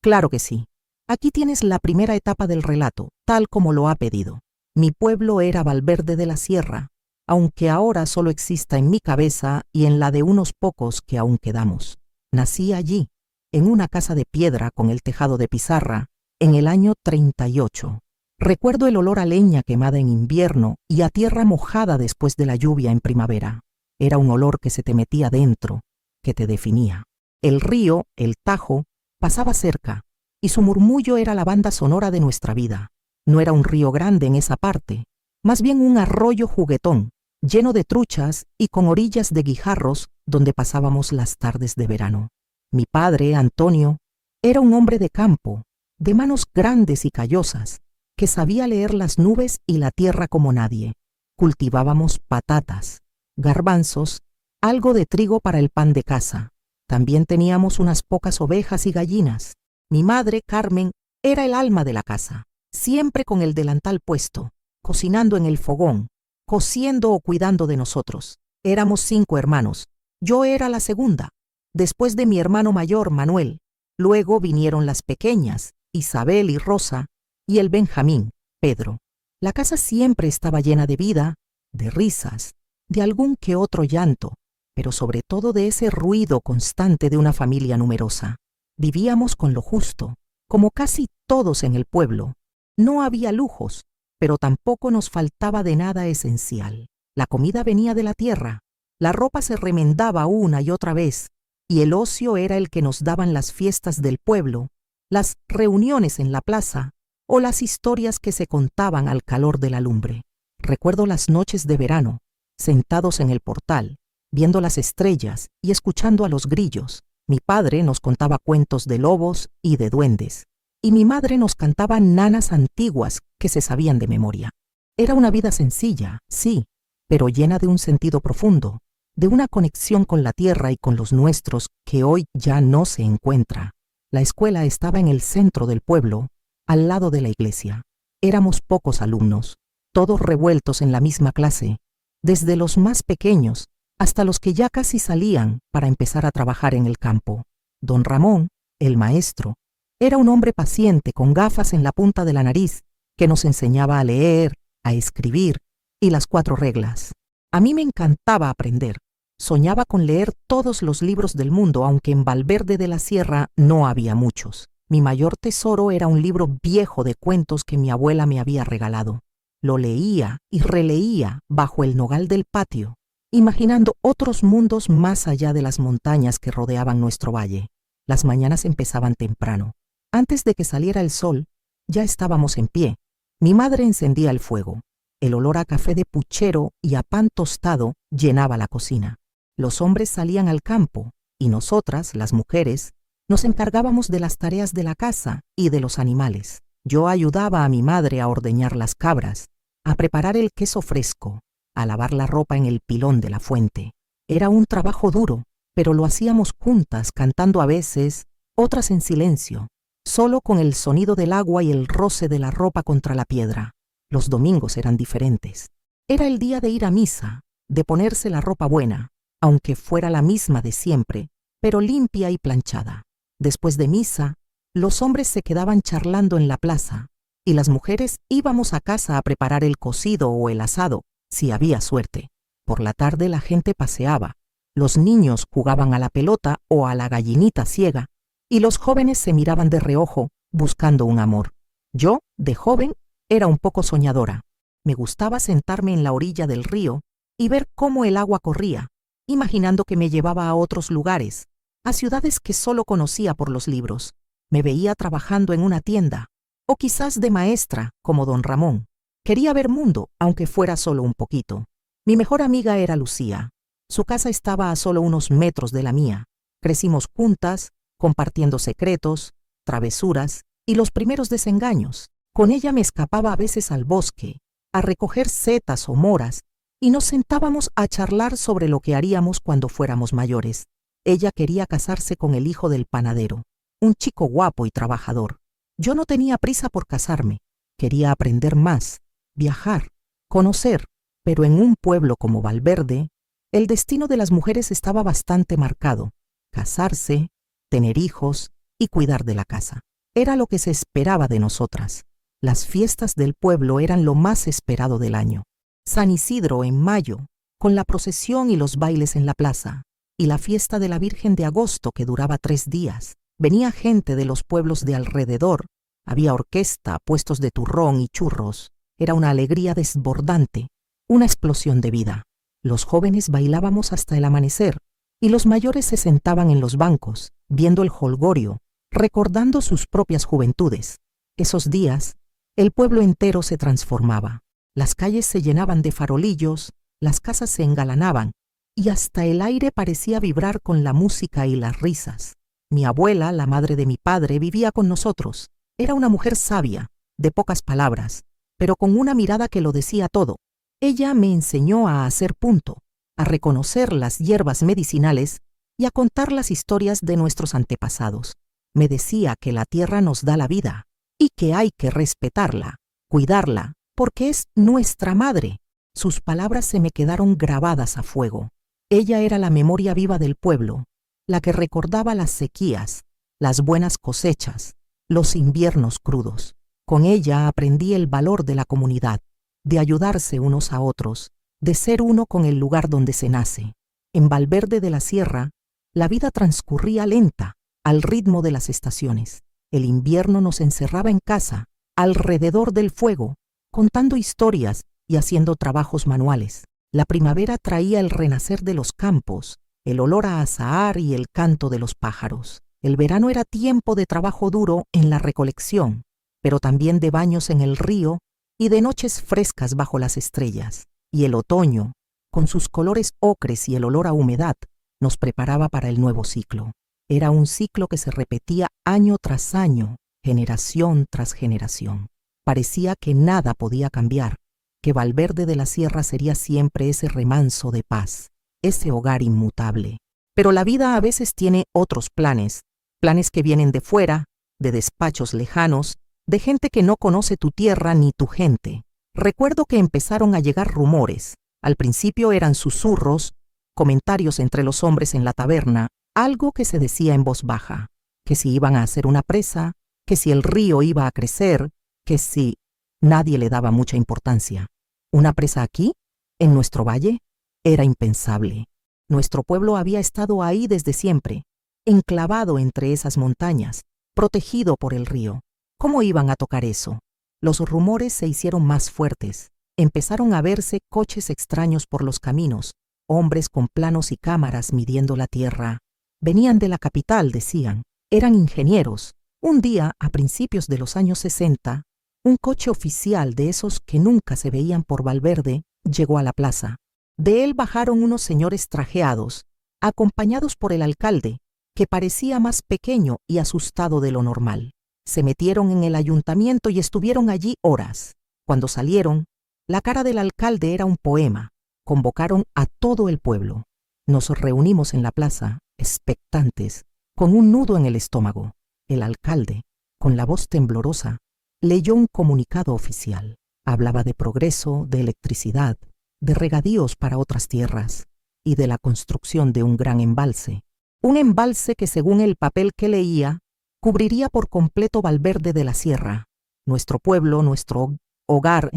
Claro que sí. Aquí tienes la primera etapa del relato, tal como lo ha pedido. Mi pueblo era Valverde de la Sierra, aunque ahora solo exista en mi cabeza y en la de unos pocos que aún quedamos. Nací allí, en una casa de piedra con el tejado de pizarra, en el año 38. Recuerdo el olor a leña quemada en invierno y a tierra mojada después de la lluvia en primavera. Era un olor que se te metía dentro, que te definía. El río, el Tajo, pasaba cerca, y su murmullo era la banda sonora de nuestra vida. No era un río grande en esa parte, más bien un arroyo juguetón, lleno de truchas y con orillas de guijarros donde pasábamos las tardes de verano. Mi padre, Antonio, era un hombre de campo, de manos grandes y callosas, que sabía leer las nubes y la tierra como nadie. Cultivábamos patatas, garbanzos, algo de trigo para el pan de casa. También teníamos unas pocas ovejas y gallinas. Mi madre, Carmen, era el alma de la casa, siempre con el delantal puesto, cocinando en el fogón, cosiendo o cuidando de nosotros. Éramos 5 hermanos. Yo era la segunda, después de mi hermano mayor, Manuel. Luego vinieron las pequeñas, Isabel y Rosa, y el Benjamín, Pedro. La casa siempre estaba llena de vida, de risas, de algún que otro llanto, pero sobre todo de ese ruido constante de una familia numerosa. Vivíamos con lo justo, como casi todos en el pueblo. No había lujos, pero tampoco nos faltaba de nada esencial. La comida venía de la tierra, la ropa se remendaba una y otra vez, y el ocio era el que nos daban las fiestas del pueblo, las reuniones en la plaza o las historias que se contaban al calor de la lumbre. Recuerdo las noches de verano, sentados en el portal, viendo las estrellas y escuchando a los grillos. Mi padre nos contaba cuentos de lobos y de duendes, y mi madre nos cantaba nanas antiguas que se sabían de memoria. Era una vida sencilla, sí, pero llena de un sentido profundo, de una conexión con la tierra y con los nuestros que hoy ya no se encuentra. La escuela estaba en el centro del pueblo, al lado de la iglesia. Éramos pocos alumnos, todos revueltos en la misma clase, desde los más pequeños hasta los que ya casi salían para empezar a trabajar en el campo. Don Ramón, el maestro, era un hombre paciente con gafas en la punta de la nariz que nos enseñaba a leer, a escribir y las 4 reglas. A mí me encantaba aprender. Soñaba con leer todos los libros del mundo, aunque en Valverde de la Sierra no había muchos. Mi mayor tesoro era un libro viejo de cuentos que mi abuela me había regalado. Lo leía y releía bajo el nogal del patio, imaginando otros mundos más allá de las montañas que rodeaban nuestro valle. Las mañanas empezaban temprano. Antes de que saliera el sol, ya estábamos en pie. Mi madre encendía el fuego. El olor a café de puchero y a pan tostado llenaba la cocina. Los hombres salían al campo y nosotras, las mujeres, nos encargábamos de las tareas de la casa y de los animales. Yo ayudaba a mi madre a ordeñar las cabras, a preparar el queso fresco, a lavar la ropa en el pilón de la fuente. Era un trabajo duro, pero lo hacíamos juntas, cantando a veces, otras en silencio, solo con el sonido del agua y el roce de la ropa contra la piedra. Los domingos eran diferentes. Era el día de ir a misa, de ponerse la ropa buena, aunque fuera la misma de siempre, pero limpia y planchada. Después de misa, los hombres se quedaban charlando en la plaza, y las mujeres íbamos a casa a preparar el cocido o el asado, si había suerte. Por la tarde la gente paseaba, los niños jugaban a la pelota o a la gallinita ciega, y los jóvenes se miraban de reojo, buscando un amor. Yo, de joven, era un poco soñadora. Me gustaba sentarme en la orilla del río y ver cómo el agua corría, imaginando que me llevaba a otros lugares, a ciudades que solo conocía por los libros. Me veía trabajando en una tienda, o quizás de maestra, como don Ramón. Quería ver mundo, aunque fuera solo un poquito. Mi mejor amiga era Lucía. Su casa estaba a solo unos metros de la mía. Crecimos juntas, compartiendo secretos, travesuras y los primeros desengaños. Con ella me escapaba a veces al bosque, a recoger setas o moras, y nos sentábamos a charlar sobre lo que haríamos cuando fuéramos mayores. Ella quería casarse con el hijo del panadero, un chico guapo y trabajador. Yo no tenía prisa por casarme. Quería aprender más, viajar, conocer, pero en un pueblo como Valverde, El destino de las mujeres estaba bastante marcado: casarse, tener hijos y cuidar de la casa. Era lo que se esperaba de nosotras. Las fiestas del pueblo eran lo más esperado del año. San Isidro en mayo, con la procesión y los bailes en la plaza, y la fiesta de la Virgen de agosto, que duraba 3 días. Venía gente de los pueblos de alrededor, había orquesta, puestos de turrón y churros. Era una alegría desbordante, una explosión de vida. Los jóvenes bailábamos hasta el amanecer, y los mayores se sentaban en los bancos, viendo el jolgorio, recordando sus propias juventudes. Esos días, el pueblo entero se transformaba. Las calles se llenaban de farolillos, las casas se engalanaban, y hasta el aire parecía vibrar con la música y las risas. Mi abuela, la madre de mi padre, vivía con nosotros. Era una mujer sabia, de pocas palabras, pero con una mirada que lo decía todo. Ella me enseñó a hacer punto, a reconocer las hierbas medicinales y a contar las historias de nuestros antepasados. Me decía que la tierra nos da la vida y que hay que respetarla, cuidarla, porque es nuestra madre. Sus palabras se me quedaron grabadas a fuego. Ella era la memoria viva del pueblo, la que recordaba las sequías, las buenas cosechas, los inviernos crudos. Con ella aprendí el valor de la comunidad, de ayudarse unos a otros, de ser uno con el lugar donde se nace. En Valverde de la Sierra, la vida transcurría lenta, al ritmo de las estaciones. El invierno nos encerraba en casa, alrededor del fuego, contando historias y haciendo trabajos manuales. La primavera traía el renacer de los campos, el olor a azahar y el canto de los pájaros. El verano era tiempo de trabajo duro en la recolección, pero también de baños en el río y de noches frescas bajo las estrellas. Y el otoño, con sus colores ocres y el olor a humedad, nos preparaba para el nuevo ciclo. Era un ciclo que se repetía año tras año, generación tras generación. Parecía que nada podía cambiar, que Valverde de la Sierra sería siempre ese remanso de paz, ese hogar inmutable. Pero la vida a veces tiene otros planes, planes que vienen de fuera, de despachos lejanos, de gente que no conoce tu tierra ni tu gente. Recuerdo que empezaron a llegar rumores. Al principio eran susurros, comentarios entre los hombres en la taberna, algo que se decía en voz baja, que si iban a hacer una presa, que si el río iba a crecer, que si... Nadie le daba mucha importancia. ¿Una presa aquí, en nuestro valle? Era impensable. Nuestro pueblo había estado ahí desde siempre, enclavado entre esas montañas, protegido por el río. ¿Cómo iban a tocar eso? Los rumores se hicieron más fuertes. Empezaron a verse coches extraños por los caminos, hombres con planos y cámaras midiendo la tierra. Venían de la capital, decían. Eran ingenieros. Un día, a principios de los años 60, un coche oficial de esos que nunca se veían por Valverde llegó a la plaza. De él bajaron unos señores trajeados, acompañados por el alcalde, que parecía más pequeño y asustado de lo normal. Se metieron en el ayuntamiento y estuvieron allí horas. Cuando salieron, la cara del alcalde era un poema. Convocaron a todo el pueblo. Nos reunimos en la plaza, expectantes, con un nudo en el estómago. El alcalde, con la voz temblorosa, leyó un comunicado oficial. Hablaba de progreso, de electricidad, de regadíos para otras tierras y de la construcción de un gran embalse. Un embalse que, según el papel que leía, cubriría por completo Valverde de la Sierra. Nuestro pueblo, nuestro hogar,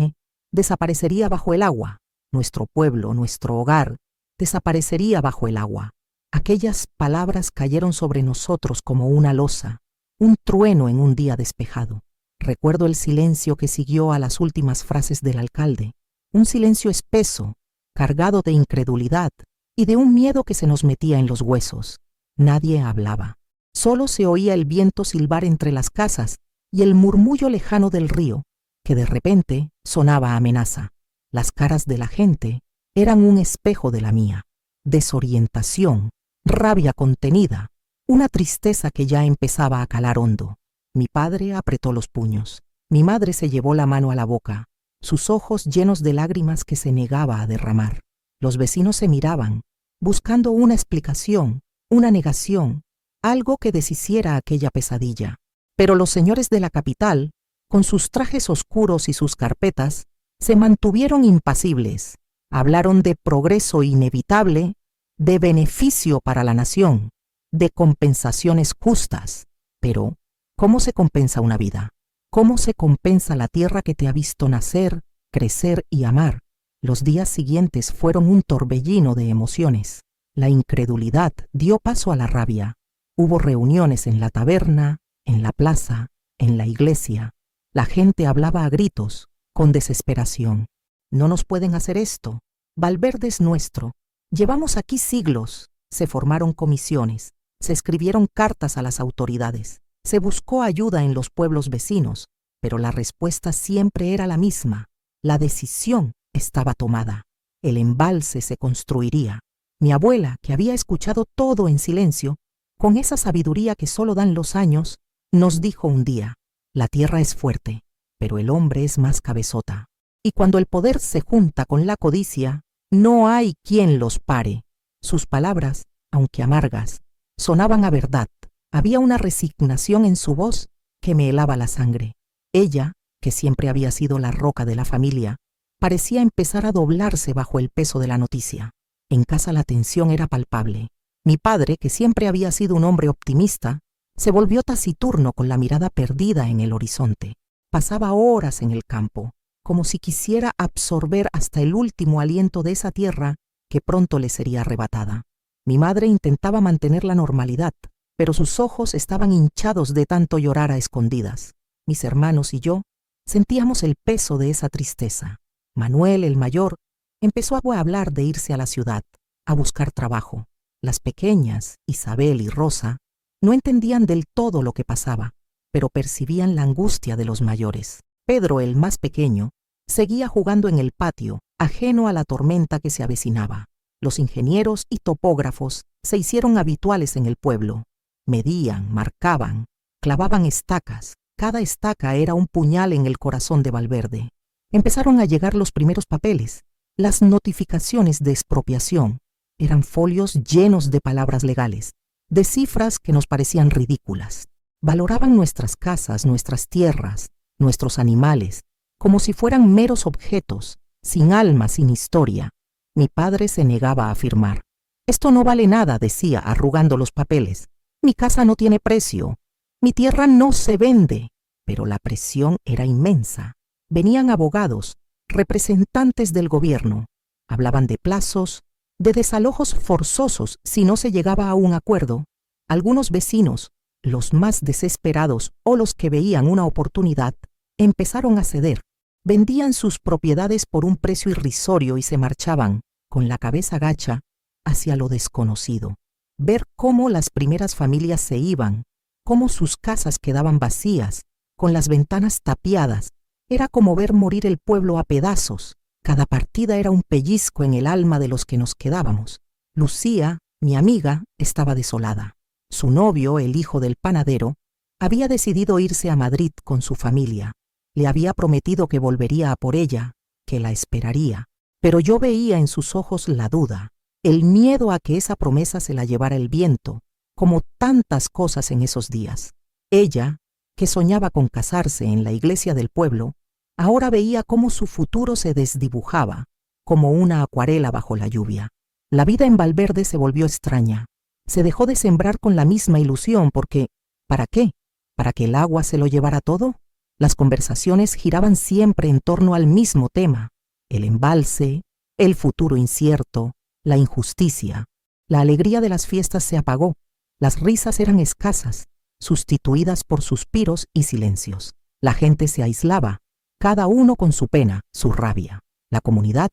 desaparecería bajo el agua. Nuestro pueblo, nuestro hogar, desaparecería bajo el agua. Aquellas palabras cayeron sobre nosotros como una losa, un trueno en un día despejado. Recuerdo el silencio que siguió a las últimas frases del alcalde, un silencio espeso, cargado de incredulidad y de un miedo que se nos metía en los huesos. Nadie hablaba. Solo se oía el viento silbar entre las casas y el murmullo lejano del río, que de repente sonaba amenaza. Las caras de la gente eran un espejo de la mía. Desorientación, rabia contenida, una tristeza que ya empezaba a calar hondo. Mi padre apretó los puños. Mi madre se llevó la mano a la boca, sus ojos llenos de lágrimas que se negaba a derramar. Los vecinos se miraban, buscando una explicación, una negación, algo que deshiciera aquella pesadilla. Pero los señores de la capital, con sus trajes oscuros y sus carpetas, se mantuvieron impasibles. Hablaron de progreso inevitable, de beneficio para la nación, de compensaciones justas. Pero, ¿cómo se compensa una vida? ¿Cómo se compensa la tierra que te ha visto nacer, crecer y amar? Los días siguientes fueron un torbellino de emociones. La incredulidad dio paso a la rabia. Hubo reuniones en la taberna, en la plaza, en la iglesia. La gente hablaba a gritos, con desesperación. No nos pueden hacer esto. Valverde es nuestro. Llevamos aquí siglos. Se formaron comisiones. Se escribieron cartas a las autoridades. Se buscó ayuda en los pueblos vecinos, pero la respuesta siempre era la misma. La decisión estaba tomada. El embalse se construiría. Mi abuela, que había escuchado todo en silencio, con esa sabiduría que solo dan los años, nos dijo un día: la tierra es fuerte, pero el hombre es más cabezota. Y cuando el poder se junta con la codicia, no hay quien los pare. Sus palabras, aunque amargas, sonaban a verdad. Había una resignación en su voz que me helaba la sangre. Ella, que siempre había sido la roca de la familia, parecía empezar a doblarse bajo el peso de la noticia. En casa la tensión era palpable. Mi padre, que siempre había sido un hombre optimista, se volvió taciturno con la mirada perdida en el horizonte. Pasaba horas en el campo, como si quisiera absorber hasta el último aliento de esa tierra que pronto le sería arrebatada. Mi madre intentaba mantener la normalidad, pero sus ojos estaban hinchados de tanto llorar a escondidas. Mis hermanos y yo sentíamos el peso de esa tristeza. Manuel, el mayor, empezó a hablar de irse a la ciudad, a buscar trabajo. Las pequeñas, Isabel y Rosa, no entendían del todo lo que pasaba, pero percibían la angustia de los mayores. Pedro, el más pequeño, seguía jugando en el patio, ajeno a la tormenta que se avecinaba. Los ingenieros y topógrafos se hicieron habituales en el pueblo. Medían, marcaban, clavaban estacas. Cada estaca era un puñal en el corazón de Valverde. Empezaron a llegar los primeros papeles. Las notificaciones de expropiación eran folios llenos de palabras legales, de cifras que nos parecían ridículas. Valoraban nuestras casas, nuestras tierras, nuestros animales, como si fueran meros objetos, sin alma, sin historia. Mi padre se negaba a firmar. Esto no vale nada, decía, arrugando los papeles. Mi casa no tiene precio. Mi tierra no se vende. Pero la presión era inmensa. Venían abogados, representantes del gobierno. Hablaban de plazos, de desalojos forzosos si no se llegaba a un acuerdo. Algunos vecinos, los más desesperados o los que veían una oportunidad, empezaron a ceder. Vendían sus propiedades por un precio irrisorio y se marchaban, con la cabeza gacha, hacia lo desconocido. Ver cómo las primeras familias se iban, cómo sus casas quedaban vacías, con las ventanas tapiadas, era como ver morir el pueblo a pedazos. Cada partida era un pellizco en el alma de los que nos quedábamos. Lucía, mi amiga, estaba desolada. Su novio, el hijo del panadero, había decidido irse a Madrid con su familia. Le había prometido que volvería a por ella, que la esperaría. Pero yo veía en sus ojos la duda, el miedo a que esa promesa se la llevara el viento, como tantas cosas en esos días. Ella, que soñaba con casarse en la iglesia del pueblo, ahora veía cómo su futuro se desdibujaba, como una acuarela bajo la lluvia. La vida en Valverde se volvió extraña. Se dejó de sembrar con la misma ilusión porque, ¿para qué? ¿Para que el agua se lo llevara todo? Las conversaciones giraban siempre en torno al mismo tema: el embalse, el futuro incierto, la injusticia. La alegría de las fiestas se apagó. Las risas eran escasas, sustituidas por suspiros y silencios. La gente se aislaba, cada uno con su pena, su rabia. La comunidad,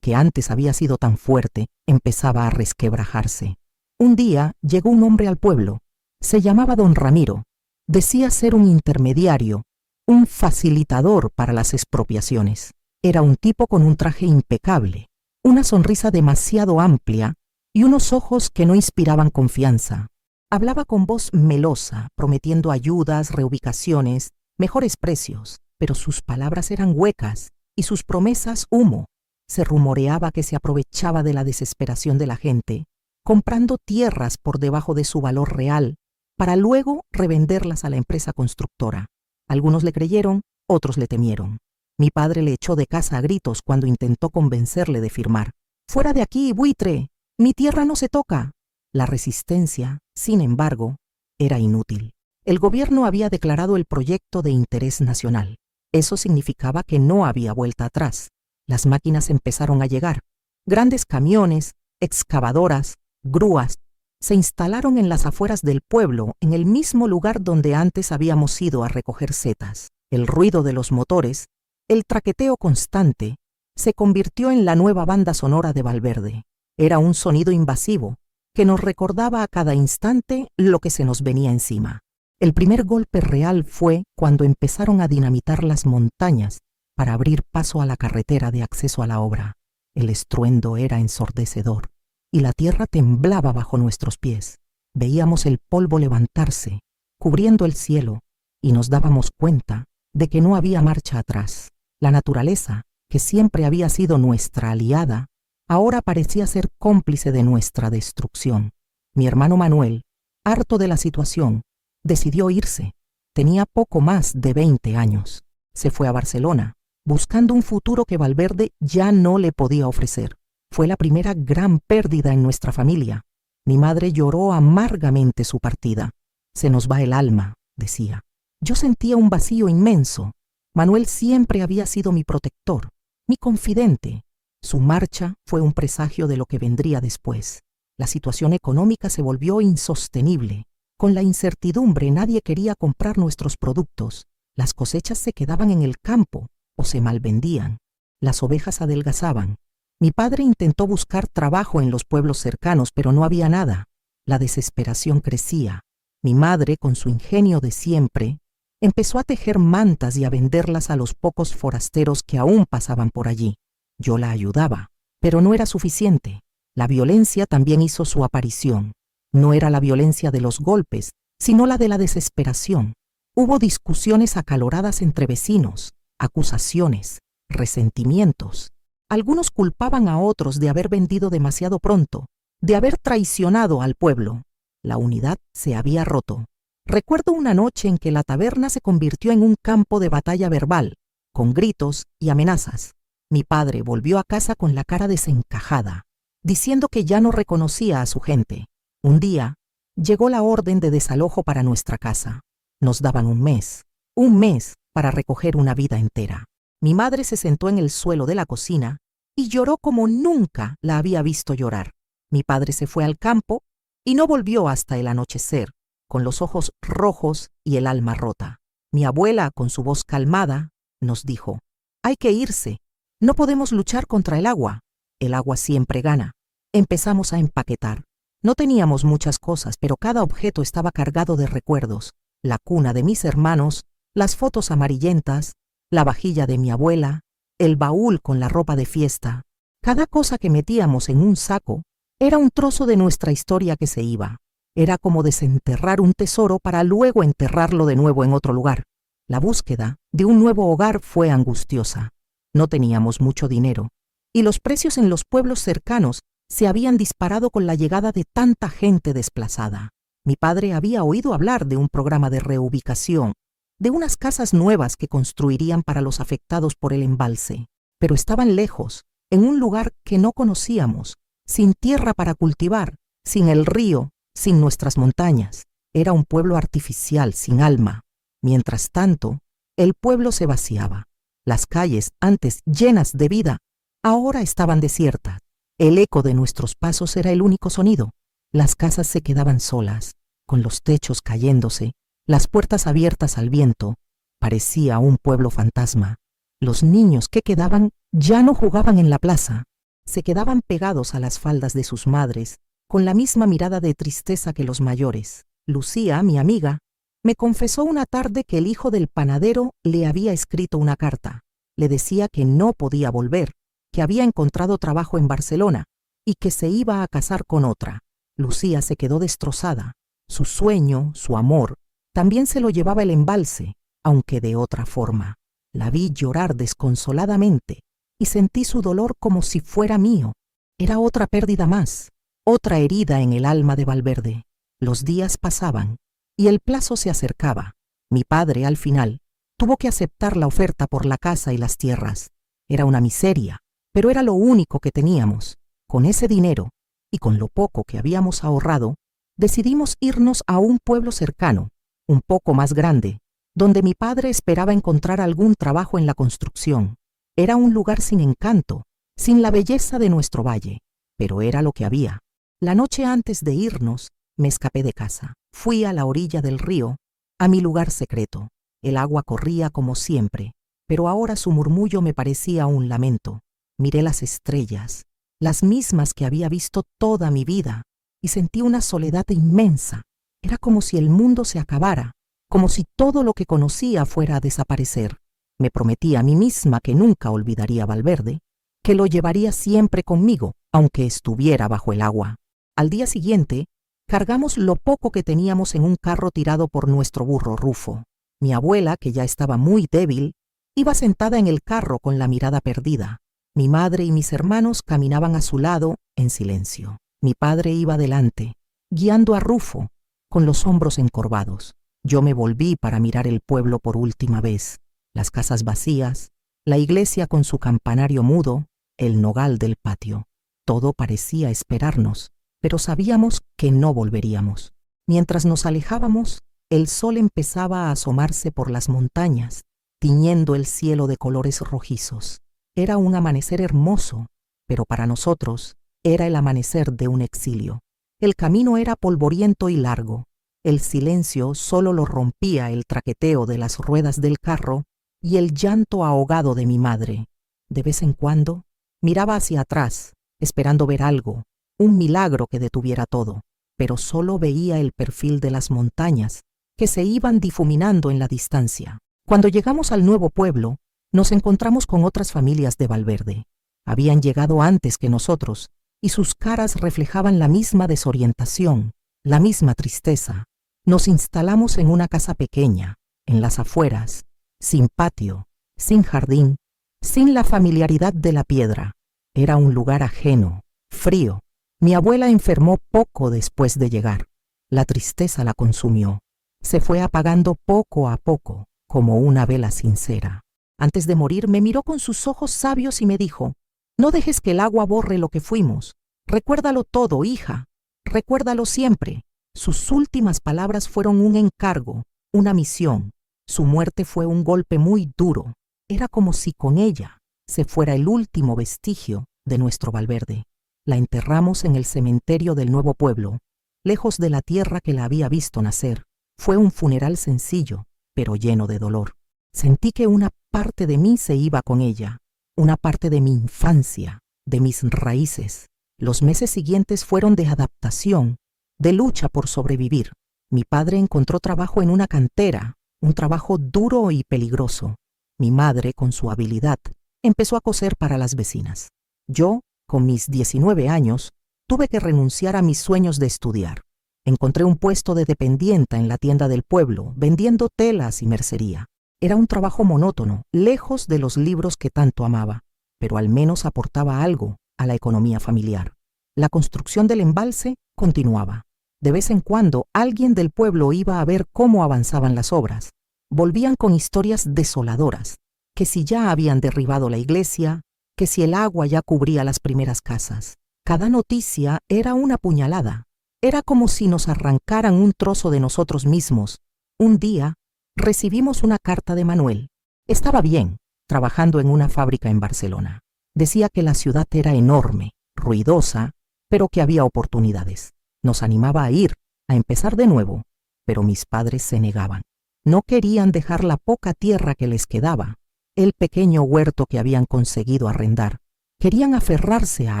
que antes había sido tan fuerte, empezaba a resquebrajarse. Un día llegó un hombre al pueblo. Se llamaba don Ramiro. Decía ser un intermediario, un facilitador para las expropiaciones. Era un tipo con un traje impecable, una sonrisa demasiado amplia y unos ojos que no inspiraban confianza. Hablaba con voz melosa, prometiendo ayudas, reubicaciones, mejores precios, pero sus palabras eran huecas y sus promesas humo. Se rumoreaba que se aprovechaba de la desesperación de la gente, comprando tierras por debajo de su valor real, para luego revenderlas a la empresa constructora. Algunos le creyeron, otros le temieron. Mi padre le echó de casa a gritos cuando intentó convencerle de firmar. «¡Fuera de aquí, buitre! ¡Mi tierra no se toca!». La resistencia, sin embargo, era inútil. El gobierno había declarado el proyecto de interés nacional. Eso significaba que no había vuelta atrás. Las máquinas empezaron a llegar. Grandes camiones, excavadoras, grúas, se instalaron en las afueras del pueblo, en el mismo lugar donde antes habíamos ido a recoger setas. El ruido de los motores, el traqueteo constante, se convirtió en la nueva banda sonora de Valverde. Era un sonido invasivo que nos recordaba a cada instante lo que se nos venía encima. El primer golpe real fue cuando empezaron a dinamitar las montañas para abrir paso a la carretera de acceso a la obra. El estruendo era ensordecedor y la tierra temblaba bajo nuestros pies. Veíamos el polvo levantarse, cubriendo el cielo, y nos dábamos cuenta de que no había marcha atrás. La naturaleza, que siempre había sido nuestra aliada, ahora parecía ser cómplice de nuestra destrucción. Mi hermano Manuel, harto de la situación, decidió irse. Tenía poco más de 20 años. Se fue a Barcelona, buscando un futuro que Valverde ya no le podía ofrecer. Fue la primera gran pérdida en nuestra familia. Mi madre lloró amargamente su partida. «Se nos va el alma», decía. Yo sentía un vacío inmenso. Manuel siempre había sido mi protector, mi confidente. Su marcha fue un presagio de lo que vendría después. La situación económica se volvió insostenible. Con la incertidumbre nadie quería comprar nuestros productos. Las cosechas se quedaban en el campo o se malvendían. Las ovejas adelgazaban. Mi padre intentó buscar trabajo en los pueblos cercanos, pero no había nada. La desesperación crecía. Mi madre, con su ingenio de siempre, empezó a tejer mantas y a venderlas a los pocos forasteros que aún pasaban por allí. Yo la ayudaba, pero no era suficiente. La violencia también hizo su aparición. No era la violencia de los golpes, sino la de la desesperación. Hubo discusiones acaloradas entre vecinos, acusaciones, resentimientos. Algunos culpaban a otros de haber vendido demasiado pronto, de haber traicionado al pueblo. La unidad se había roto. Recuerdo una noche en que la taberna se convirtió en un campo de batalla verbal, con gritos y amenazas. Mi padre volvió a casa con la cara desencajada, diciendo que ya no reconocía a su gente. Un día, llegó la orden de desalojo para nuestra casa. Nos daban un mes para recoger una vida entera. Mi madre se sentó en el suelo de la cocina y lloró como nunca la había visto llorar. Mi padre se fue al campo y no volvió hasta el anochecer, con los ojos rojos y el alma rota. Mi abuela, con su voz calmada, nos dijo: «Hay que irse. No podemos luchar contra el agua. El agua siempre gana». Empezamos a empaquetar. No teníamos muchas cosas, pero cada objeto estaba cargado de recuerdos. La cuna de mis hermanos, las fotos amarillentas, la vajilla de mi abuela, el baúl con la ropa de fiesta. Cada cosa que metíamos en un saco era un trozo de nuestra historia que se iba. Era como desenterrar un tesoro para luego enterrarlo de nuevo en otro lugar. La búsqueda de un nuevo hogar fue angustiosa. No teníamos mucho dinero, y los precios en los pueblos cercanos se habían disparado con la llegada de tanta gente desplazada. Mi padre había oído hablar de un programa de reubicación, de unas casas nuevas que construirían para los afectados por el embalse, pero estaban lejos, en un lugar que no conocíamos, sin tierra para cultivar, sin el río, sin nuestras montañas. Era un pueblo artificial, sin alma. Mientras tanto, el pueblo se vaciaba. Las calles, antes llenas de vida, ahora estaban desiertas. El eco de nuestros pasos era el único sonido. Las casas se quedaban solas, con los techos cayéndose, las puertas abiertas al viento. Parecía un pueblo fantasma. Los niños que quedaban ya no jugaban en la plaza. Se quedaban pegados a las faldas de sus madres, con la misma mirada de tristeza que los mayores. Lucía, mi amiga, me confesó una tarde que el hijo del panadero le había escrito una carta. Le decía que no podía volver, que había encontrado trabajo en Barcelona y que se iba a casar con otra. Lucía se quedó destrozada. Su sueño, su amor, también se lo llevaba el embalse, aunque de otra forma. La vi llorar desconsoladamente y sentí su dolor como si fuera mío. Era otra pérdida más, otra herida en el alma de Valverde. Los días pasaban y el plazo se acercaba. Mi padre, al final, Tuvo que aceptar la oferta por la casa y las tierras. Era una miseria, pero era lo único que teníamos. Con ese dinero, y con lo poco que habíamos ahorrado, decidimos irnos a un pueblo cercano, un poco más grande, donde mi padre esperaba encontrar algún trabajo en la construcción. Era un lugar sin encanto, sin la belleza de nuestro valle, pero era lo que había. La noche antes de irnos, me escapé de casa. Fui a la orilla del río, a mi lugar secreto. El agua corría como siempre, pero ahora su murmullo me parecía un lamento. Miré las estrellas, las mismas que había visto toda mi vida, y sentí una soledad inmensa. Era como si el mundo se acabara, como si todo lo que conocía fuera a desaparecer. Me prometí a mí misma que nunca olvidaría a Valverde, que lo llevaría siempre conmigo, aunque estuviera bajo el agua. Al día siguiente, cargamos lo poco que teníamos en un carro tirado por nuestro burro Rufo. Mi abuela, que ya estaba muy débil, iba sentada en el carro con la mirada perdida. Mi madre y mis hermanos caminaban a su lado en silencio. Mi padre iba delante, guiando a Rufo, con los hombros encorvados. Yo me volví para mirar el pueblo por última vez. Las casas vacías, la iglesia con su campanario mudo, el nogal del patio. Todo parecía esperarnos, pero sabíamos que no volveríamos. Mientras nos alejábamos, el sol empezaba a asomarse por las montañas, tiñendo el cielo de colores rojizos. Era un amanecer hermoso, pero para nosotros era el amanecer de un exilio. El camino era polvoriento y largo. El silencio solo lo rompía el traqueteo de las ruedas del carro y el llanto ahogado de mi madre. De vez en cuando, miraba hacia atrás, esperando ver algo, un milagro que detuviera todo, pero solo veía el perfil de las montañas que se iban difuminando en la distancia. Cuando llegamos al nuevo pueblo, nos encontramos con otras familias de Valverde. Habían llegado antes que nosotros, y sus caras reflejaban la misma desorientación, la misma tristeza. Nos instalamos en una casa pequeña, en las afueras, sin patio, sin jardín, sin la familiaridad de la piedra. Era un lugar ajeno, frío. Mi abuela enfermó poco después de llegar. La tristeza la consumió. Se fue apagando poco a poco, como una vela sincera. Antes de morir me miró con sus ojos sabios y me dijo: «No dejes que el agua borre lo que fuimos. Recuérdalo todo, hija. Recuérdalo siempre». Sus últimas palabras fueron un encargo, una misión. Su muerte fue un golpe muy duro. Era como si con ella se fuera el último vestigio de nuestro Valverde. La enterramos en el cementerio del nuevo pueblo, lejos de la tierra que la había visto nacer. Fue un funeral sencillo, pero lleno de dolor. Sentí que una parte de mí se iba con ella, una parte de mi infancia, de mis raíces. Los meses siguientes fueron de adaptación, de lucha por sobrevivir. Mi padre encontró trabajo en una cantera, un trabajo duro y peligroso. Mi madre, con su habilidad, empezó a coser para las vecinas. Yo, con mis 19 años, tuve que renunciar a mis sueños de estudiar. Encontré un puesto de dependienta en la tienda del pueblo, vendiendo telas y mercería. Era un trabajo monótono, lejos de los libros que tanto amaba, pero al menos aportaba algo a la economía familiar. La construcción del embalse continuaba. De vez en cuando alguien del pueblo iba a ver cómo avanzaban las obras. Volvían con historias desoladoras, que si ya habían derribado la iglesia, que si el agua ya cubría las primeras casas. Cada noticia era una puñalada. Era como si nos arrancaran un trozo de nosotros mismos. Un día recibimos una carta de Manuel. Estaba bien, trabajando en una fábrica en Barcelona. Decía que la ciudad era enorme, ruidosa, pero que había oportunidades. Nos animaba a ir, a empezar de nuevo, pero mis padres se negaban. No querían dejar la poca tierra que les quedaba, el pequeño huerto que habían conseguido arrendar. Querían aferrarse a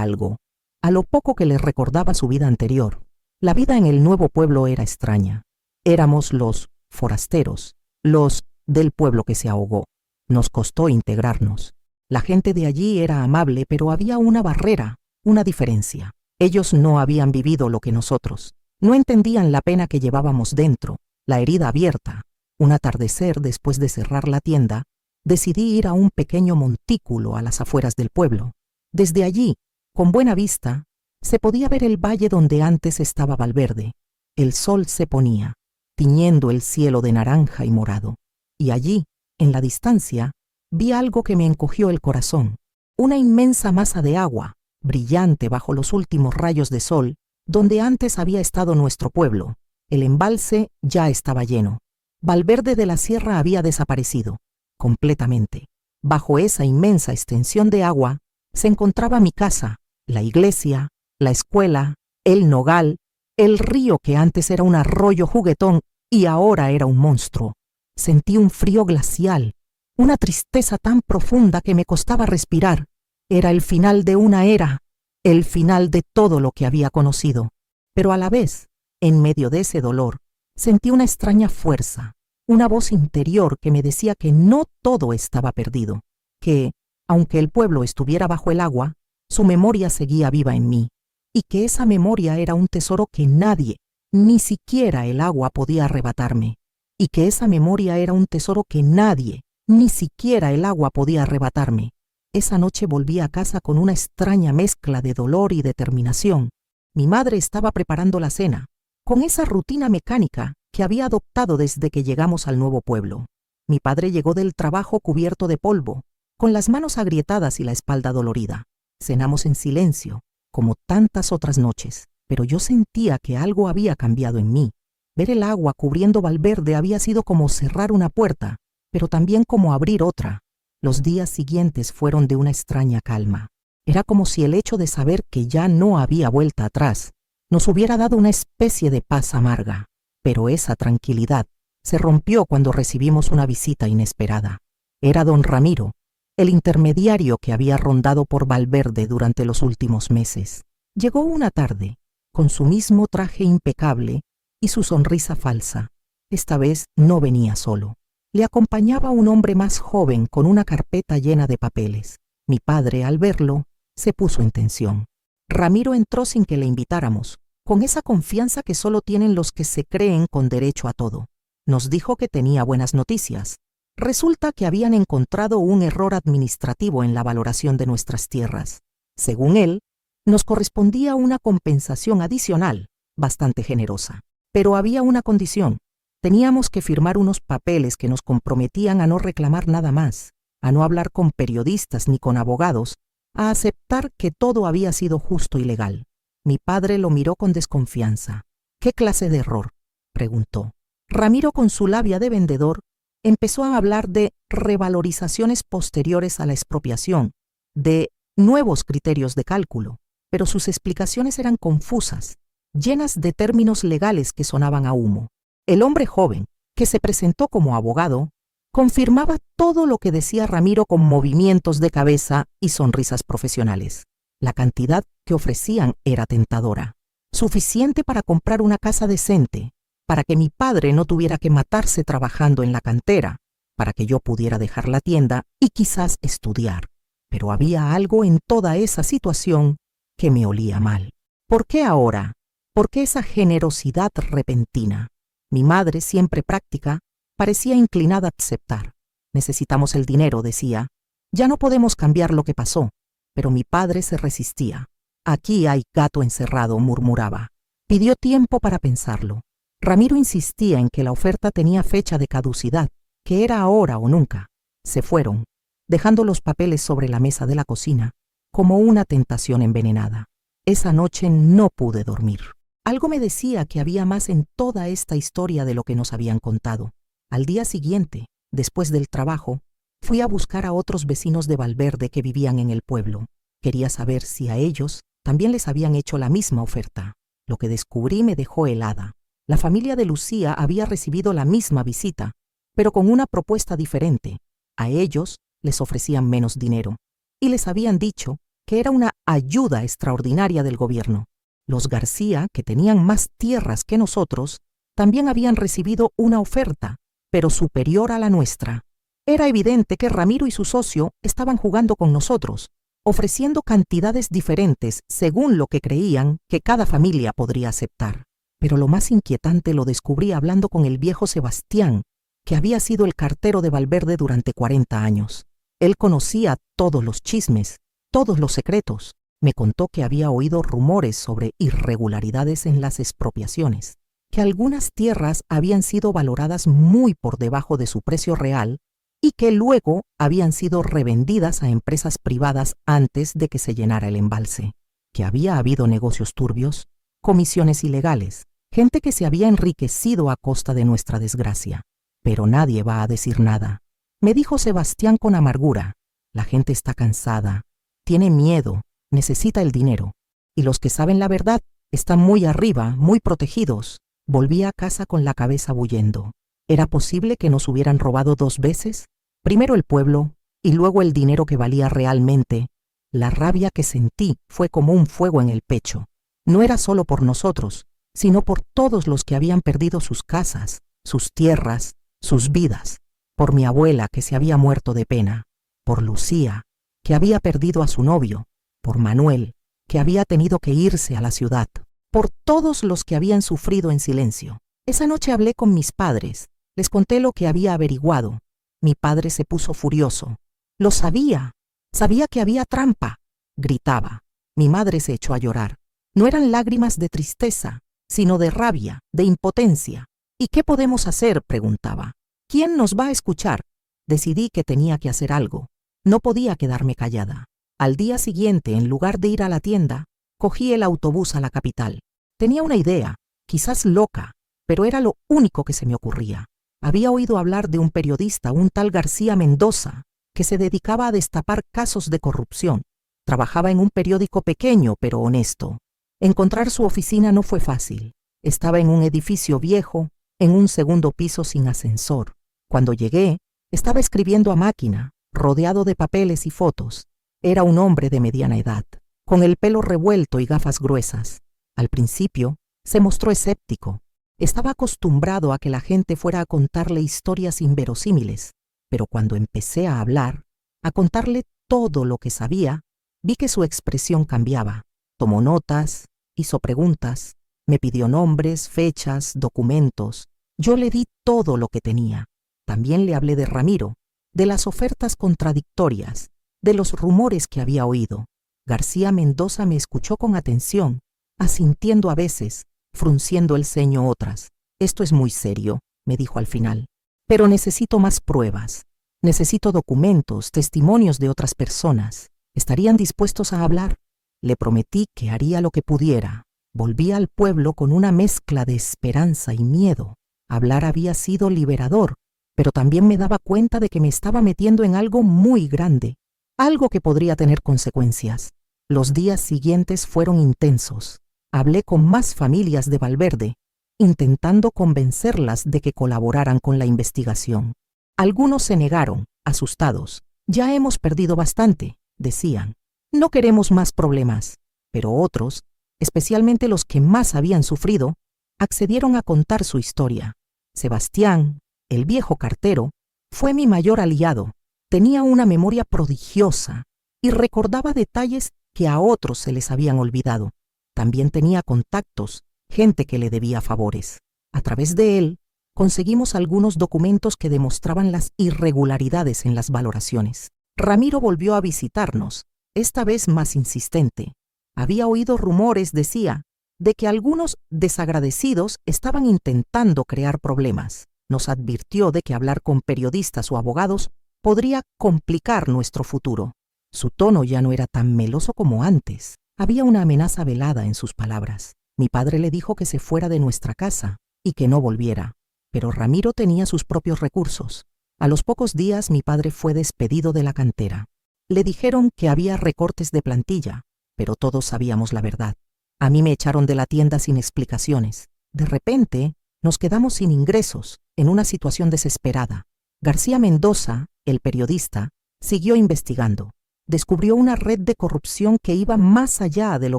algo, a lo poco que les recordaba su vida anterior. La vida en el nuevo pueblo era extraña. Éramos los forasteros, los del pueblo que se ahogó. Nos costó integrarnos. La gente de allí era amable, pero había una barrera, una diferencia. Ellos no habían vivido lo que nosotros. No entendían la pena que llevábamos dentro, la herida abierta. Un atardecer, después de cerrar la tienda, decidí ir a un pequeño montículo a las afueras del pueblo. Desde allí, con buena vista, se podía ver el valle donde antes estaba Valverde. El sol se ponía, tiñendo el cielo de naranja y morado. Y allí, En la distancia, vi algo que me encogió el corazón. Una inmensa masa de agua, brillante bajo los últimos rayos de sol, donde antes había estado nuestro pueblo. El embalse ya estaba lleno. Valverde de la Sierra había desaparecido, completamente. Bajo esa inmensa extensión de agua se encontraba mi casa, la iglesia, la escuela, el nogal, el río que antes era un arroyo juguetón y ahora era un monstruo. Sentí un frío glacial, una tristeza tan profunda que me costaba respirar. Era el final de una era, el final de todo lo que había conocido. Pero a la vez, en medio de ese dolor, sentí una extraña fuerza, una voz interior que me decía que no todo estaba perdido, que, aunque el pueblo estuviera bajo el agua, su memoria seguía viva en mí, y que esa memoria era un tesoro que nadie, ni siquiera el agua, podía arrebatarme, y que esa memoria era un tesoro que nadie, ni siquiera el agua, podía arrebatarme. Esa noche volví a casa con una extraña mezcla de dolor y determinación. Mi madre estaba preparando la cena, con esa rutina mecánica que había adoptado desde que llegamos al nuevo pueblo. Mi padre llegó del trabajo cubierto de polvo, con las manos agrietadas y la espalda dolorida. Cenamos en silencio, como tantas otras noches, pero yo sentía que algo había cambiado en mí. Ver el agua cubriendo Valverde había sido como cerrar una puerta, pero también como abrir otra. Los días siguientes fueron de una extraña calma. Era como si el hecho de saber que ya no había vuelta atrás nos hubiera dado una especie de paz amarga. Pero esa tranquilidad se rompió cuando recibimos una visita inesperada. Era don Ramiro, el intermediario que había rondado por Valverde durante los últimos meses. Llegó una tarde, con su mismo traje impecable y su sonrisa falsa. Esta vez no venía solo. Le acompañaba un hombre más joven con una carpeta llena de papeles. Mi padre, al verlo, se puso en tensión. Ramiro entró sin que le invitáramos, con esa confianza que solo tienen los que se creen con derecho a todo. Nos dijo que tenía buenas noticias. Resulta que habían encontrado un error administrativo en la valoración de nuestras tierras. Según él, nos correspondía una compensación adicional, bastante generosa. Pero había una condición. Teníamos que firmar unos papeles que nos comprometían a no reclamar nada más, a no hablar con periodistas ni con abogados, a aceptar que todo había sido justo y legal. Mi padre lo miró con desconfianza. ¿Qué clase de error?, preguntó. Ramiro, con su labia de vendedor, empezó a hablar de revalorizaciones posteriores a la expropiación, de nuevos criterios de cálculo, pero sus explicaciones eran confusas, llenas de términos legales que sonaban a humo. El hombre joven, que se presentó como abogado, confirmaba todo lo que decía Ramiro con movimientos de cabeza y sonrisas profesionales. La cantidad que ofrecían era tentadora, suficiente para comprar una casa decente, para que mi padre no tuviera que matarse trabajando en la cantera, para que yo pudiera dejar la tienda y quizás estudiar. Pero había algo en toda esa situación que me olía mal. ¿Por qué ahora? ¿Por qué esa generosidad repentina? Mi madre, siempre práctica, parecía inclinada a aceptar. Necesitamos el dinero, decía. Ya no podemos cambiar lo que pasó. Pero mi padre se resistía. Aquí hay gato encerrado, murmuraba. Pidió tiempo para pensarlo. Ramiro insistía en que la oferta tenía fecha de caducidad, que era ahora o nunca. Se fueron, dejando los papeles sobre la mesa de la cocina, como una tentación envenenada. Esa noche no pude dormir. Algo me decía que había más en toda esta historia de lo que nos habían contado. Al día siguiente, después del trabajo, fui a buscar a otros vecinos de Valverde que vivían en el pueblo. Quería saber si a ellos también les habían hecho la misma oferta. Lo que descubrí me dejó helada. La familia de Lucía había recibido la misma visita, pero con una propuesta diferente. A ellos les ofrecían menos dinero y les habían dicho que era una ayuda extraordinaria del gobierno. Los García, que tenían más tierras que nosotros, también habían recibido una oferta, pero superior a la nuestra. Era evidente que Ramiro y su socio estaban jugando con nosotros, ofreciendo cantidades diferentes según lo que creían que cada familia podría aceptar. Pero lo más inquietante lo descubrí hablando con el viejo Sebastián, que había sido el cartero de Valverde durante 40 años. Él conocía todos los chismes, todos los secretos. Me contó que había oído rumores sobre irregularidades en las expropiaciones, que algunas tierras habían sido valoradas muy por debajo de su precio real y que luego habían sido revendidas a empresas privadas antes de que se llenara el embalse, que había habido negocios turbios, comisiones ilegales, gente que se había enriquecido a costa de nuestra desgracia. Pero nadie va a decir nada, me dijo Sebastián con amargura. La gente está cansada, tiene miedo, necesita el dinero, y los que saben la verdad están muy arriba, muy protegidos. Volví a casa con la cabeza bullendo. ¿Era posible que nos hubieran robado 2 veces? Primero el pueblo y luego el dinero que valía realmente. La rabia que sentí fue como un fuego en el pecho. No era solo por nosotros, sino por todos los que habían perdido sus casas, sus tierras, sus vidas. Por mi abuela que se había muerto de pena, por Lucía, que había perdido a su novio, por Manuel, que había tenido que irse a la ciudad, por todos los que habían sufrido en silencio. Esa noche hablé con mis padres, les conté lo que había averiguado. Mi padre se puso furioso. Lo sabía, sabía que había trampa, gritaba. Mi madre se echó a llorar. No eran lágrimas de tristeza, sino de rabia, de impotencia. ¿Y qué podemos hacer?, preguntaba. ¿Quién nos va a escuchar? Decidí que tenía que hacer algo. No podía quedarme callada. Al día siguiente, en lugar de ir a la tienda, cogí el autobús a la capital. Tenía una idea, quizás loca, pero era lo único que se me ocurría. Había oído hablar de un periodista, un tal García Mendoza, que se dedicaba a destapar casos de corrupción. Trabajaba en un periódico pequeño, pero honesto. Encontrar su oficina no fue fácil. Estaba en un edificio viejo, en un segundo piso sin ascensor. Cuando llegué, estaba escribiendo a máquina, rodeado de papeles y fotos. Era un hombre de mediana edad, con el pelo revuelto y gafas gruesas. Al principio, se mostró escéptico. Estaba acostumbrado a que la gente fuera a contarle historias inverosímiles, pero cuando empecé a hablar, a contarle todo lo que sabía, vi que su expresión cambiaba. Tomó notas, hizo preguntas, me pidió nombres, fechas, documentos. Yo le di todo lo que tenía. También le hablé de Ramiro, de las ofertas contradictorias, de los rumores que había oído. García Mendoza me escuchó con atención, asintiendo a veces, frunciendo el ceño otras. Esto es muy serio, me dijo al final. Pero necesito más pruebas. Necesito documentos, testimonios de otras personas. ¿Estarían dispuestos a hablar? Le prometí que haría lo que pudiera. Volví al pueblo con una mezcla de esperanza y miedo. Hablar había sido liberador, pero también me daba cuenta de que me estaba metiendo en algo muy grande, algo que podría tener consecuencias. Los días siguientes fueron intensos. Hablé con más familias de Valverde, intentando convencerlas de que colaboraran con la investigación. Algunos se negaron, asustados. Ya hemos perdido bastante, decían. No queremos más problemas. Pero otros, especialmente los que más habían sufrido, accedieron a contar su historia. Sebastián, el viejo cartero, fue mi mayor aliado. Tenía una memoria prodigiosa y recordaba detalles que a otros se les habían olvidado. También tenía contactos, gente que le debía favores. A través de él, conseguimos algunos documentos que demostraban las irregularidades en las valoraciones. Ramiro volvió a visitarnos, esta vez más insistente. Había oído rumores, decía, de que algunos desagradecidos estaban intentando crear problemas. Nos advirtió de que hablar con periodistas o abogados podría complicar nuestro futuro. Su tono ya no era tan meloso como antes. Había una amenaza velada en sus palabras. Mi padre le dijo que se fuera de nuestra casa y que no volviera. Pero Ramiro tenía sus propios recursos. A los pocos días mi padre fue despedido de la cantera. Le dijeron que había recortes de plantilla, pero todos sabíamos la verdad. A mí me echaron de la tienda sin explicaciones. De repente, nos quedamos sin ingresos, en una situación desesperada. García Mendoza, el periodista, siguió investigando. Descubrió una red de corrupción que iba más allá de lo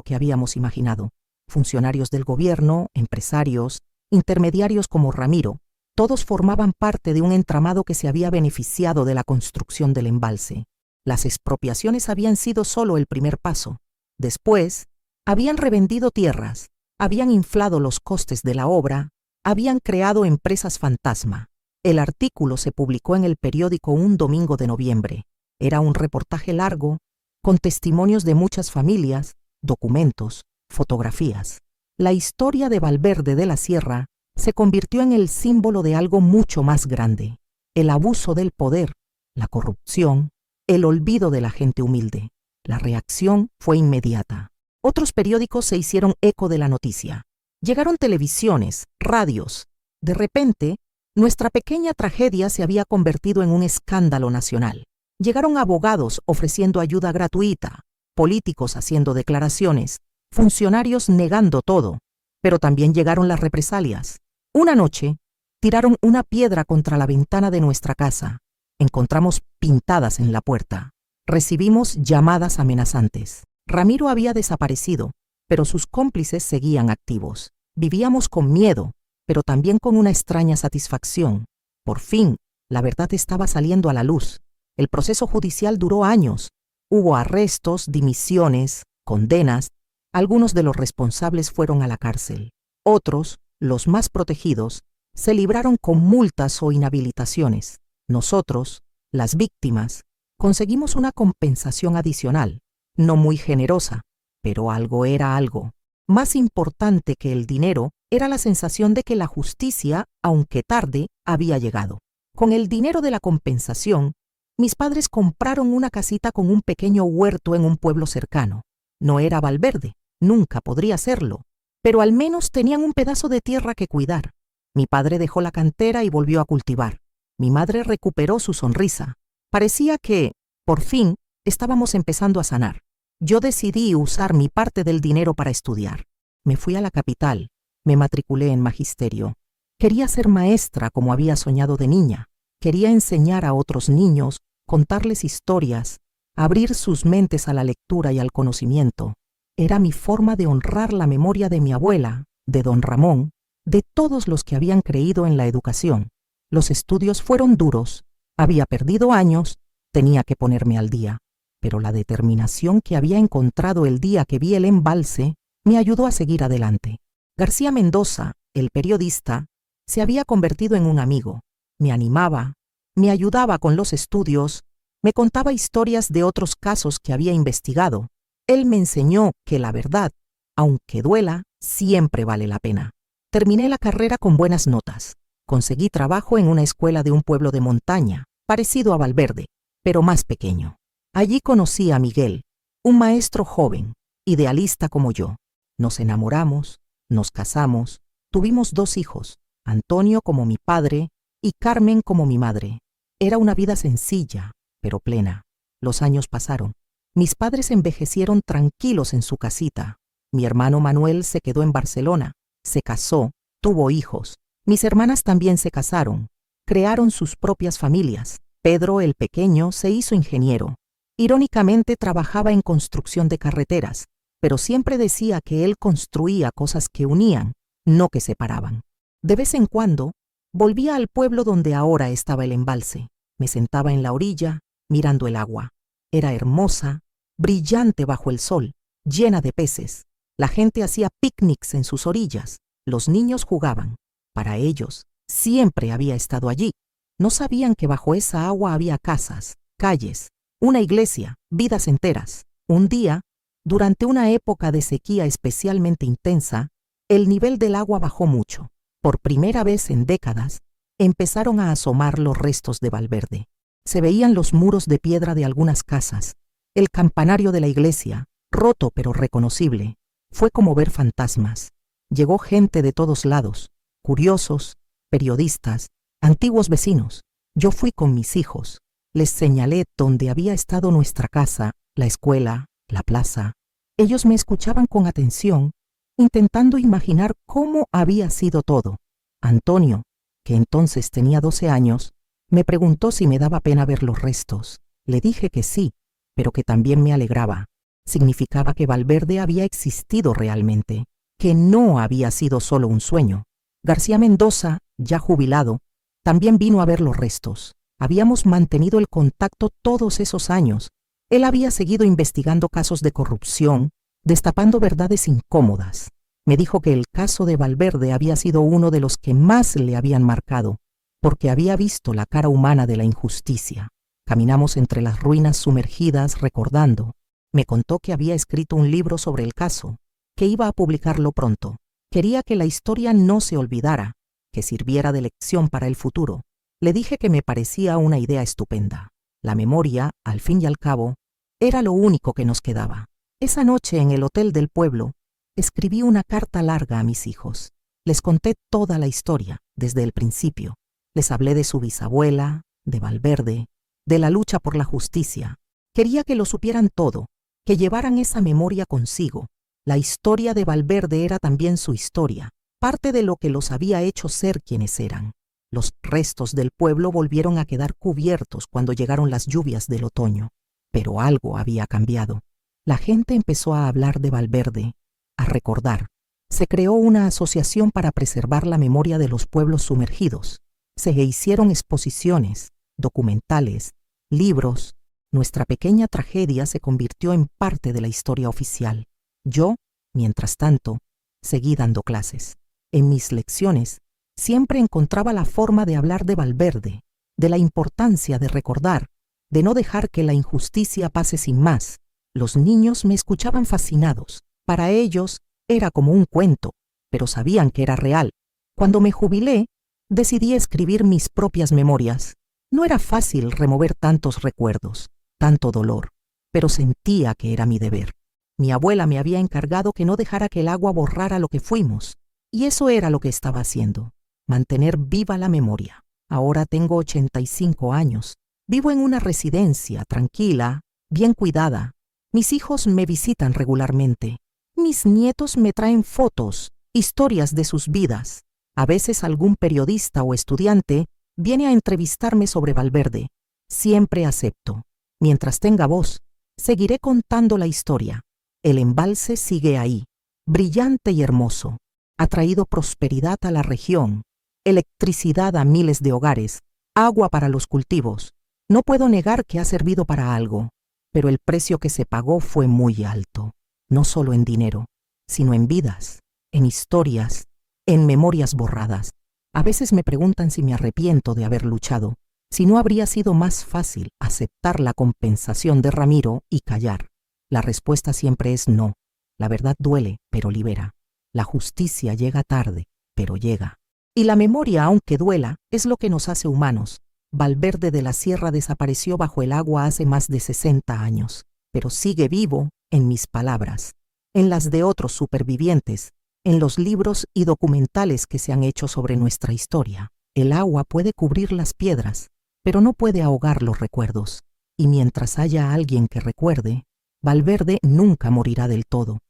que habíamos imaginado. Funcionarios del gobierno, empresarios, intermediarios como Ramiro, todos formaban parte de un entramado que se había beneficiado de la construcción del embalse. Las expropiaciones habían sido solo el primer paso. Después, habían revendido tierras, habían inflado los costes de la obra, habían creado empresas fantasma. El artículo se publicó en el periódico un domingo de noviembre. Era un reportaje largo, con testimonios de muchas familias, documentos, fotografías. La historia de Valverde de la Sierra se convirtió en el símbolo de algo mucho más grande, el abuso del poder la corrupción, el olvido de la gente humilde. La reacción fue inmediata. Otros periódicos se hicieron eco de la noticia. Llegaron televisiones, radios. De repente, nuestra pequeña tragedia se había convertido en un escándalo nacional. Llegaron abogados ofreciendo ayuda gratuita, políticos haciendo declaraciones, funcionarios negando todo, pero también llegaron las represalias. Una noche, tiraron una piedra contra la ventana de nuestra casa. Encontramos pintadas en la puerta. Recibimos llamadas amenazantes. Ramiro había desaparecido, pero sus cómplices seguían activos. Vivíamos con miedo, pero también con una extraña satisfacción. Por fin, la verdad estaba saliendo a la luz. El proceso judicial duró años. Hubo arrestos, dimisiones, condenas. Algunos de los responsables fueron a la cárcel. Otros, los más protegidos, se libraron con multas o inhabilitaciones. Nosotros, las víctimas, conseguimos una compensación adicional, no muy generosa, pero algo era algo. Más importante que el dinero era la sensación de que la justicia, aunque tarde, había llegado. Con el dinero de la compensación, mis padres compraron una casita con un pequeño huerto en un pueblo cercano. No era Valverde, nunca podría serlo, pero al menos tenían un pedazo de tierra que cuidar. Mi padre dejó la cantera y volvió a cultivar. Mi madre recuperó su sonrisa. Parecía que, por fin, estábamos empezando a sanar. Yo decidí usar mi parte del dinero para estudiar. Me fui a la capital, me matriculé en magisterio. Quería ser maestra como había soñado de niña. Quería enseñar a otros niños, contarles historias, abrir sus mentes a la lectura y al conocimiento. Era mi forma de honrar la memoria de mi abuela, de don Ramón, de todos los que habían creído en la educación. Los estudios fueron duros, había perdido años, tenía que ponerme al día. Pero la determinación que había encontrado el día que vi el embalse me ayudó a seguir adelante. García Mendoza, el periodista, se había convertido en un amigo. Me animaba, me ayudaba con los estudios, me contaba historias de otros casos que había investigado. Él me enseñó que la verdad, aunque duela, siempre vale la pena. Terminé la carrera con buenas notas. Conseguí trabajo en una escuela de un pueblo de montaña, parecido a Valverde, pero más pequeño. Allí conocí a Miguel, un maestro joven, idealista como yo. Nos enamoramos, nos casamos, tuvimos 2 hijos, Antonio como mi padre y Carmen como mi madre. Era una vida sencilla, pero plena. Los años pasaron. Mis padres envejecieron tranquilos en su casita. Mi hermano Manuel se quedó en Barcelona, se casó, tuvo hijos. Mis hermanas también se casaron, crearon sus propias familias. Pedro, el pequeño, se hizo ingeniero. Irónicamente trabajaba en construcción de carreteras, pero siempre decía que él construía cosas que unían, no que separaban. De vez en cuando, volvía al pueblo donde ahora estaba el embalse. Me sentaba en la orilla, mirando el agua. Era hermosa, brillante bajo el sol, llena de peces. La gente hacía picnics en sus orillas. Los niños jugaban. Para ellos, siempre había estado allí. No sabían que bajo esa agua había casas, calles, una iglesia, vidas enteras. Un día, durante una época de sequía especialmente intensa, el nivel del agua bajó mucho. Por primera vez en décadas, empezaron a asomar los restos de Valverde. Se veían los muros de piedra de algunas casas, el campanario de la iglesia, roto pero reconocible. Fue como ver fantasmas. Llegó gente de todos lados, curiosos, periodistas, antiguos vecinos. Yo fui con mis hijos. Les señalé dónde había estado nuestra casa, la escuela, la plaza. Ellos me escuchaban con atención, intentando imaginar cómo había sido todo. Antonio, que entonces tenía 12 años, me preguntó si me daba pena ver los restos. Le dije que sí, pero que también me alegraba. Significaba que Valverde había existido realmente, que no había sido solo un sueño. García Mendoza, ya jubilado, también vino a ver los restos. Habíamos mantenido el contacto todos esos años. Él había seguido investigando casos de corrupción, destapando verdades incómodas. Me dijo que el caso de Valverde había sido uno de los que más le habían marcado, porque había visto la cara humana de la injusticia. Caminamos entre las ruinas sumergidas recordando. Me contó que había escrito un libro sobre el caso, que iba a publicarlo pronto. Quería que la historia no se olvidara, que sirviera de lección para el futuro. Le dije que me parecía una idea estupenda. La memoria, al fin y al cabo, era lo único que nos quedaba. Esa noche en el hotel del pueblo, escribí una carta larga a mis hijos. Les conté toda la historia, desde el principio. Les hablé de su bisabuela, de Valverde, de la lucha por la justicia. Quería que lo supieran todo, que llevaran esa memoria consigo. La historia de Valverde era también su historia, parte de lo que los había hecho ser quienes eran. Los restos del pueblo volvieron a quedar cubiertos cuando llegaron las lluvias del otoño. Pero algo había cambiado. La gente empezó a hablar de Valverde, a recordar. Se creó una asociación para preservar la memoria de los pueblos sumergidos. Se hicieron exposiciones, documentales, libros. Nuestra pequeña tragedia se convirtió en parte de la historia oficial. Yo, mientras tanto, seguí dando clases. En mis lecciones, siempre encontraba la forma de hablar de Valverde, de la importancia de recordar, de no dejar que la injusticia pase sin más. Los niños me escuchaban fascinados. Para ellos era como un cuento, pero sabían que era real. Cuando me jubilé, decidí escribir mis propias memorias. No era fácil remover tantos recuerdos, tanto dolor, pero sentía que era mi deber. Mi abuela me había encargado que no dejara que el agua borrara lo que fuimos, y eso era lo que estaba haciendo, mantener viva la memoria. Ahora tengo 85 años. Vivo en una residencia tranquila, bien cuidada. Mis hijos me visitan regularmente. Mis nietos me traen fotos, historias de sus vidas. A veces algún periodista o estudiante viene a entrevistarme sobre Valverde. Siempre acepto. Mientras tenga voz, seguiré contando la historia. El embalse sigue ahí, brillante y hermoso. Ha traído prosperidad a la región, electricidad a miles de hogares, agua para los cultivos. No puedo negar que ha servido para algo, pero el precio que se pagó fue muy alto, no solo en dinero, sino en vidas, en historias, en memorias borradas. A veces me preguntan si me arrepiento de haber luchado, si no habría sido más fácil aceptar la compensación de Ramiro y callar. La respuesta siempre es no. La verdad duele, pero libera. La justicia llega tarde, pero llega. Y la memoria, aunque duela, es lo que nos hace humanos. Valverde de la Sierra desapareció bajo el agua hace más de 60 años, pero sigue vivo en mis palabras, en las de otros supervivientes, en los libros y documentales que se han hecho sobre nuestra historia. El agua puede cubrir las piedras, pero no puede ahogar los recuerdos. Y mientras haya alguien que recuerde, Valverde nunca morirá del todo.